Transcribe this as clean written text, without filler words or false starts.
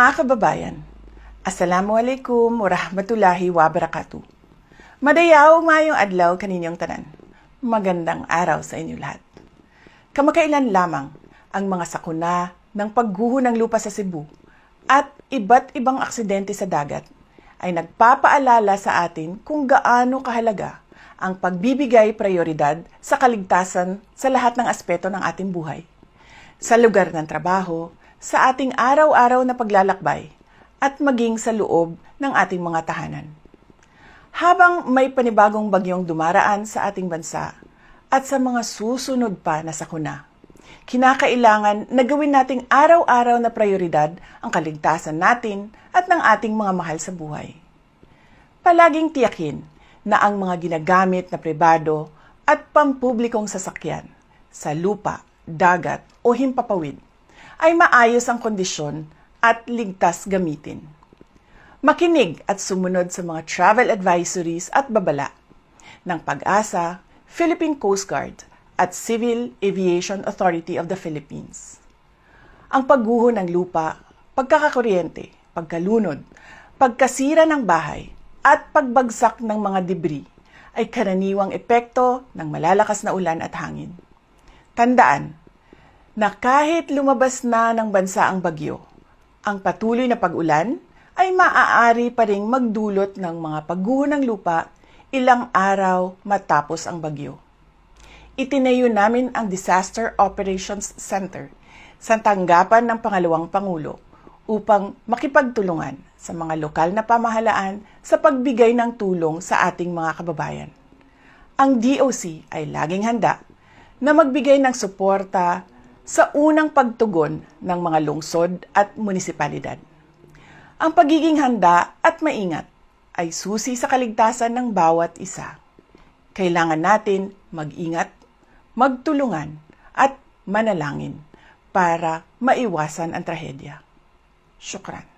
Mga kababayan, Assalamualaikum warahmatullahi wabarakatuh. Madayaw mayong adlaw kaninyong tanan. Magandang araw sa inyo lahat. Kamakailan lamang ang mga sakuna ng pagguho ng lupa sa Cebu at iba't ibang aksidente sa dagat ay nagpapaalala sa atin kung gaano kahalaga ang pagbibigay prioridad sa kaligtasan sa lahat ng aspeto ng ating buhay. Sa lugar ng trabaho, sa ating araw-araw na paglalakbay, at maging sa loob ng ating mga tahanan. Habang may panibagong bagyong dumaraan sa ating bansa at sa mga susunod pa na sakuna, kinakailangan na gawin nating araw-araw na prioridad ang kaligtasan natin at ng ating mga mahal sa buhay. Palaging tiyakin na ang mga ginagamit na pribado at pampublikong sasakyan sa lupa, dagat o himpapawid ay maayos ang kondisyon at ligtas gamitin. Makinig at sumunod sa mga travel advisories at babala ng PAG-ASA, Philippine Coast Guard at Civil Aviation Authority of the Philippines. Ang pagguho ng lupa, pagkakakuryente, pagkalunod, pagkasira ng bahay at pagbagsak ng mga debris ay karaniwang epekto ng malalakas na ulan at hangin. Tandaan na kahit lumabas na ng bansa ang bagyo, ang patuloy na pag-ulan ay maaari pa ring magdulot ng mga pagguho ng lupa ilang araw matapos ang bagyo. Itinayo namin ang Disaster Operations Center sa tanggapan ng Pangalawang Pangulo upang makipagtulungan sa mga lokal na pamahalaan sa pagbigay ng tulong sa ating mga kababayan. Ang DOC ay laging handa na magbigay ng suporta sa unang pagtugon ng mga lungsod at munisipalidad. Ang pagiging handa at maingat ay susi sa kaligtasan ng bawat isa. Kailangan natin mag-ingat, magtulungan at manalangin para maiwasan ang trahedya. Syukran.